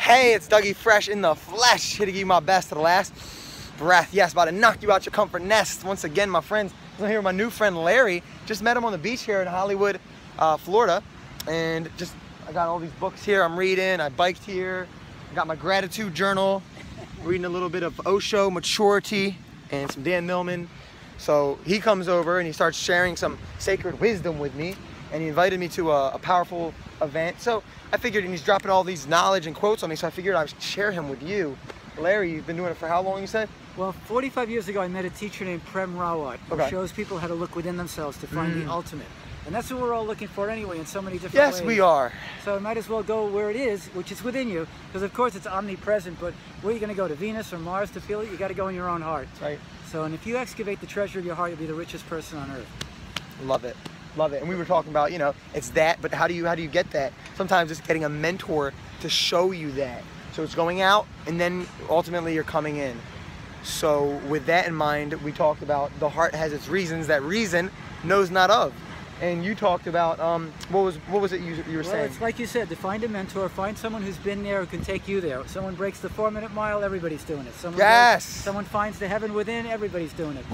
Hey, it's Dougie Fresh in the flesh, here to give you my best to the last breath. Yes, about to knock you out your comfort nest. Once again, my friends, I'm here with my new friend Larry. Just met him on the beach here in Hollywood, Florida. And I got all these books here I'm reading. I biked here. I got my gratitude journal. Reading a little bit of Osho, Maturity, and some Dan Millman. So he comes over and he starts sharing some sacred wisdom with me. And he invited me to a powerful event. So I figured, and he's dropping all these knowledge and quotes on me, so I figured I would share him with you. Larry, you've been doing it for how long, you said? Well, 45 years ago, I met a teacher named Pt.1 who shows people how to look within themselves to find the ultimate. And that's what we're all looking for anyway in so many different ways. Yes, we are. So I might as well go where it is, which is within you, because of course it's omnipresent, but where are you going to go, to Venus or Mars to feel it? You got to go in your own heart. Right. So, and if you excavate the treasure of your heart, you'll be the richest person on earth. Love it. Love it. And we were talking about, you know, it's that, but how do you get that? Sometimes it's getting a mentor to show you that. So it's going out and then ultimately you're coming in. So with that in mind, we talked about the heart has its reasons that reason knows not of. And you talked about, what was it you were saying? Well, it's like you said, to find a mentor, find someone who's been there who can take you there. Someone breaks the 4-minute mile, everybody's doing it. Someone finds the heaven within, everybody's doing it.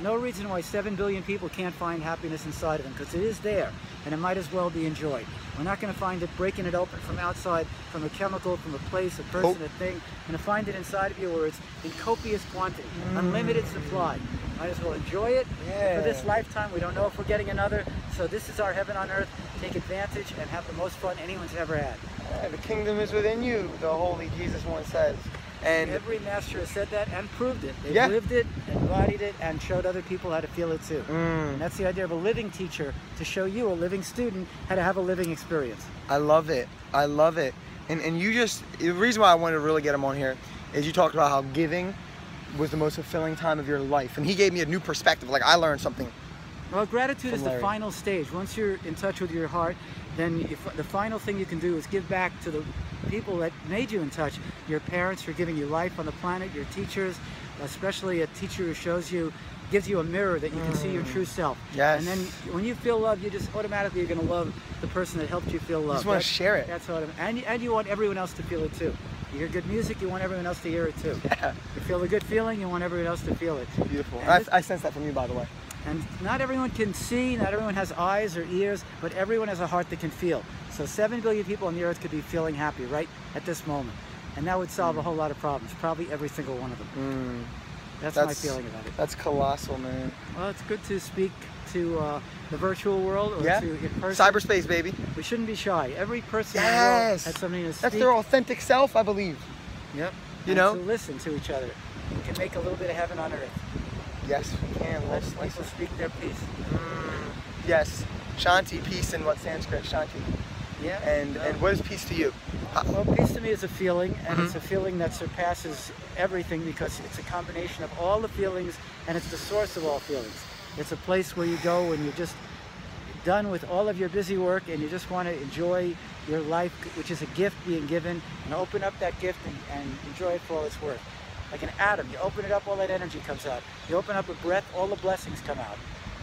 No reason why 7 billion people can't find happiness inside of them, because it is there, and it might as well be enjoyed. We're not going to find it breaking it open from outside, from a chemical, from a place, a person, a thing. We're going to find it inside of you where it's in copious quantity, unlimited supply. Might as well enjoy it for this lifetime. We don't know if we're getting another. So this is our heaven on earth. Take advantage and have the most fun anyone's ever had. Yeah, the kingdom is within you, the holy Jesus once says. And every master has said that and proved it. They lived it, embodied it, and showed other people how to feel it too. And that's the idea of a living teacher, to show you, a living student, how to have a living experience. I love it. I love it. And the reason why I wanted to really get him on here is you talked about how giving was the most fulfilling time of your life. And he gave me a new perspective. Like, I learned something. Well, gratitude is the final stage. Once you're in touch with your heart, then the final thing you can do is give back to the people that made you in touch. Your parents for giving you life on the planet, your teachers, especially a teacher who gives you a mirror that you can see your true self. Yes. And then when you feel love, you just automatically are going to love the person that helped you feel love. You just want to share it. That's automatic. And you want everyone else to feel it too. You hear good music, you want everyone else to hear it too. Yeah. You feel a good feeling, you want everyone else to feel it. Beautiful. I sense that from you, by the way. And not everyone can see, not everyone has eyes or ears, but everyone has a heart that can feel. So 7 billion people on the earth could be feeling happy right at this moment. And that would solve a whole lot of problems, probably every single one of them. That's my feeling about it. That's colossal, man. Well, it's good to speak to the virtual world or to in person. Cyberspace, baby. We shouldn't be shy. Every person in the world has something to speak. That's their authentic self, I believe. Yep. You know? To listen to each other. We can make a little bit of heaven on earth. Yes, we can. Let people speak their piece. Yes. Shanti, peace in what Sanskrit? Shanti. Yeah. And what is peace to you? Well, peace to me is a feeling, and it's a feeling that surpasses everything because it's a combination of all the feelings, and it's the source of all feelings. It's a place where you go when you're just done with all of your busy work and you just want to enjoy your life, which is a gift being given, and open up that gift and enjoy it for all it's worth. Like an atom, you open it up, all that energy comes out. You open up a breath, all the blessings come out.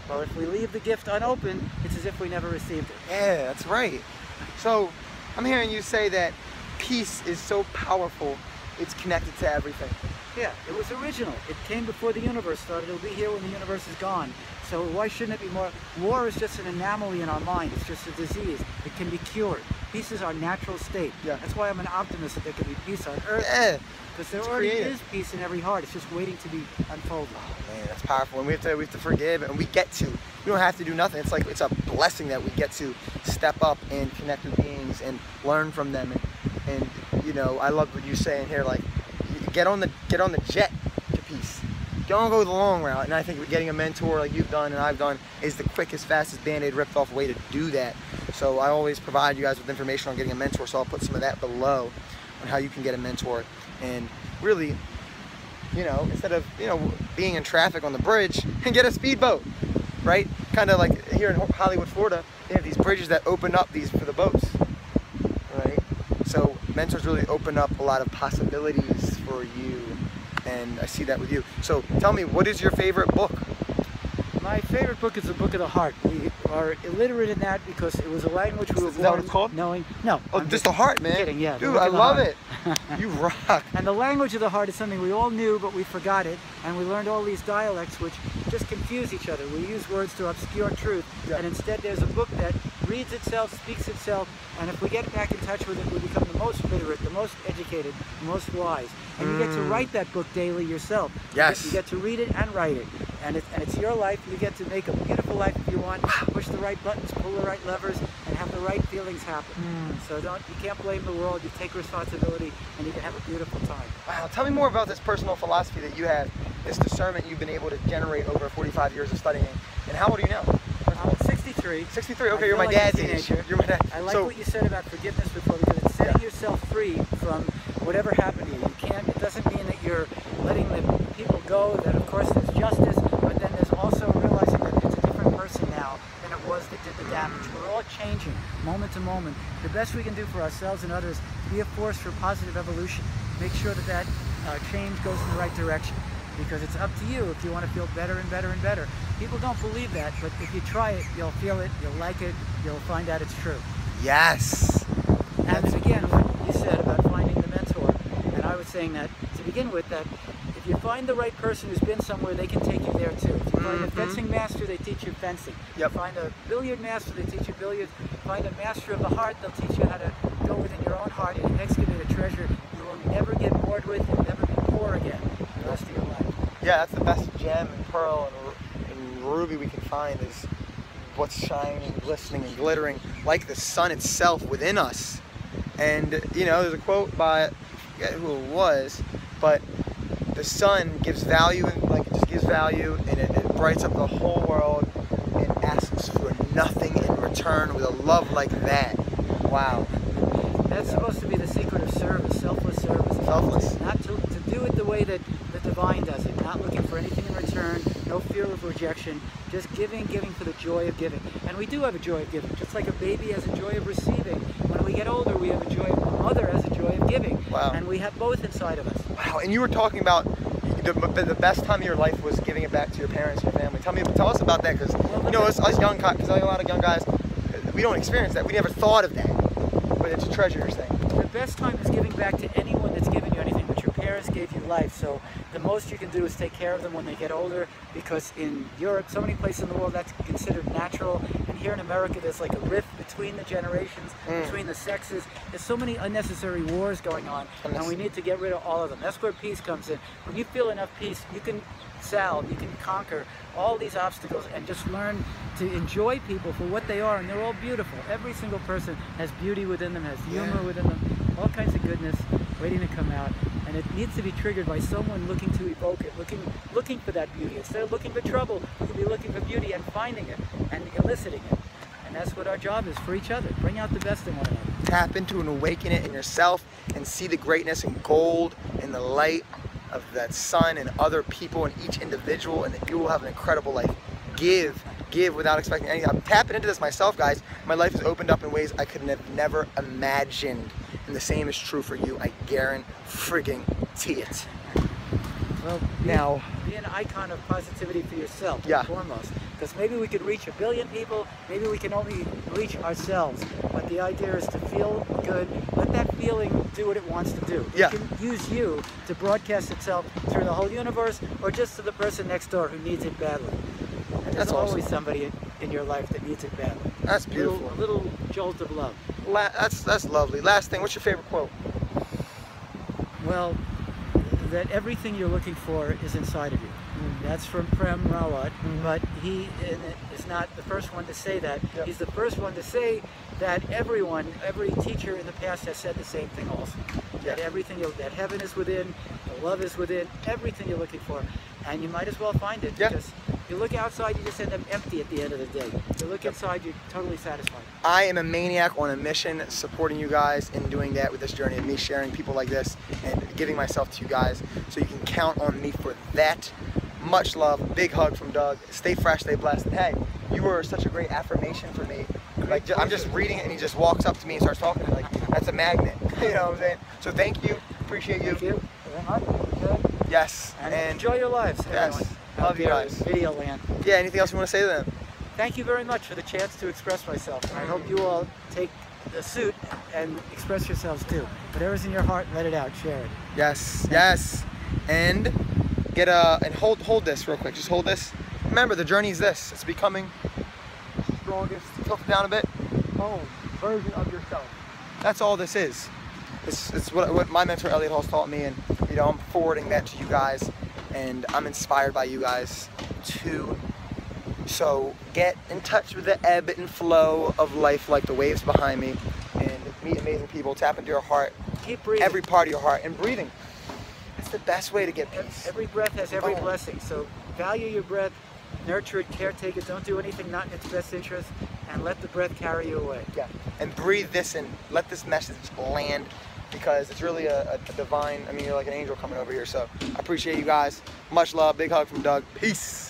Well, if we leave the gift unopened, it's as if we never received it. Yeah, that's right. So, I'm hearing you say that peace is so powerful, it's connected to everything. Yeah, it was original. It came before the universe started. It'll be here when the universe is gone. So why shouldn't it be more? War is just an anomaly in our mind. It's just a disease. It can be cured. Peace is our natural state. Yeah. That's why I'm an optimist that there can be peace on earth. Yeah. Because there already is peace in every heart. It's just waiting to be unfolded. Oh man, that's powerful. And we have to forgive, and we get to. We don't have to do nothing. It's like it's a blessing that we get to step up and connect with beings and learn from them. And you know, I love what you're saying here. Like, get on the jet to peace. Don't go the long route. And I think getting a mentor like you've done and I've done is the quickest, fastest Band-Aid ripped off way to do that. So I always provide you guys with information on getting a mentor. So I'll put some of that below on how you can get a mentor. And really, you know, instead of, you know, being in traffic on the bridge, and get a speedboat, right? Kind of like here in Hollywood, Florida, they have these bridges that open up these for the boats, right? So mentors really open up a lot of possibilities for you, and I see that with you. So tell me, what is your favorite book? My favorite book is the Book of the Heart. We are illiterate in that because it was a language we were Is that what it's called? knowing. No. Oh, just the heart, man. Kidding, yeah. Dude, I love it. You rock. And the language of the heart is something we all knew, but we forgot it. And we learned all these dialects which just confuse each other. We use words to obscure truth. Yeah. And instead there's a book that reads itself, speaks itself, and if we get back in touch with it, we become the most literate, the most educated, the most wise. And you get to write that book daily yourself. Yes. You get to read it and write it. And it's your life. You get to make a beautiful life if you want. Push the right buttons, pull the right levers, and have the right feelings happen. So you can't blame the world. You take responsibility, and you can have a beautiful time. Wow. Tell me more about this personal philosophy that you have, this discernment you've been able to generate over 45 years of studying. And how old are you now? I'm 63. 63. Okay, you're my dad's age. You're my dad. I like what you said about forgiveness before, because it's setting yourself free from whatever happened to you. You can't. It doesn't mean that you're letting the people go. That of course there's justice, but then there's also realizing that it's a different person now than it was that did the damage. We're all changing moment to moment. The best we can do for ourselves and others is be a force for positive evolution. Make sure that change goes in the right direction, because it's up to you if you want to feel better and better and better. People don't believe that, but if you try it, you'll feel it, you'll like it, you'll find out it's true. Yes. And again, what you said about finding the mentor, and I was saying that to begin with, that if you find the right person who's been somewhere, they can take you there too. If you find a fencing master, they teach you fencing. If you find a billiard master, they teach you billiards. Find a master of the heart, they'll teach you how to go within your own heart and excavate a treasure you will never get bored with, you'll never be poor again the rest of your life. Yeah, that's the best gem and pearl and ruby we can find, is what's shining, glistening, and glittering like the sun itself within us. And you know, there's a quote by, I forget who it was, but the sun gives value, and like it just gives value, and it brights up the whole world and asks for nothing in return with a love like that. Wow. That's supposed to be the secret of service, selfless service. Selfless. Not to do it the way that the divine does it, not looking for anything in return, no fear of rejection, just giving for the joy of giving. And we do have a joy of giving, just like a baby has a joy of receiving. When we get older, we have a joy of, a mother has a joy of giving. Wow. And we have both inside of us. Wow, and you were talking about the best time of your life was giving it back to your parents, your family. Tell us about that, because you know, us young guys, because a lot of young guys, we don't experience that. We never thought of that, but it's a treasure, you're saying. The best time is giving back to anyone that's given you anything, but your parents gave you life. So the most you can do is take care of them when they get older, because in Europe, so many places in the world, that's considered natural. And here in America, there's like a rift between the generations, between the sexes. There's so many unnecessary wars going on, and we need to get rid of all of them. That's where peace comes in. When you feel enough peace, you can salve, you can conquer all these obstacles and just learn to enjoy people for what they are, and they're all beautiful. Every single person has beauty within them, has humor within them, all kinds of goodness waiting to come out, and it needs to be triggered by someone looking to evoke it, looking for that beauty. Instead of looking for trouble, we can be looking for beauty and finding it and eliciting it. And that's what our job is for each other. Bring out the best in one another. Tap into and awaken it in yourself and see the greatness and gold and the light of that sun and other people and each individual, and you will have an incredible life. Give without expecting anything. I'm tapping into this myself, guys. My life has opened up in ways I could have never imagined, and the same is true for you. I guarantee it. Well, be an icon of positivity for yourself, foremost. Because maybe we could reach 1 billion people, maybe we can only reach ourselves. But the idea is to feel good, let that feeling do what it wants to do. It can use you to broadcast itself through the whole universe, or just to the person next door who needs it badly. And there's always somebody in your life that needs it badly. That's beautiful. A little jolt of love. That's lovely. Last thing, what's your favorite quote? Well, that everything you're looking for is inside of you. That's from Prem Rawat, but he is not the first one to say that. He's the first one to say that every teacher in the past has said the same thing also. That everything, that heaven is within, the love is within, everything you're looking for. And you might as well find it, because if you look outside, you just end up empty at the end of the day. If you look inside, you're totally satisfied. I am a maniac on a mission, supporting you guys in doing that with this journey of me sharing people like this and giving myself to you guys. So you can count on me for that. Much love, big hug from Doug. Stay fresh, stay blessed. And hey, you were such a great affirmation for me. Like, I'm just reading it and he just walks up to me and starts talking to me. Like, that's a magnet. You know what I'm saying? So thank you, appreciate you. Thank you very much. Good. Yes. And enjoy your lives, everyone. Yes. Love you guys. Video land. Yeah, anything else you want to say to them? Thank you very much for the chance to express myself. I hope you all take the suit and express yourselves too. Whatever's in your heart, let it out, share it. Yes, yes. And get and hold this real quick. Just hold this. Remember, the journey is this. It's becoming the strongest, tilt it down a bit, version of yourself. That's all this is. It's what my mentor Elliot Hall's taught me, and you know, I'm forwarding that to you guys, and I'm inspired by you guys too. So get in touch with the ebb and flow of life like the waves behind me, and meet amazing people, tap into your heart, keep breathing, every part of your heart, and breathing. That's the best way to get peace. Every breath has every blessing, so value your breath, nurture it, caretake it, don't do anything not in its best interest, and let the breath carry you away. Yeah, and breathe this in, let this message land, because it's really a divine, I mean, you're like an angel coming over here, so I appreciate you guys. Much love, big hug from Doug, peace.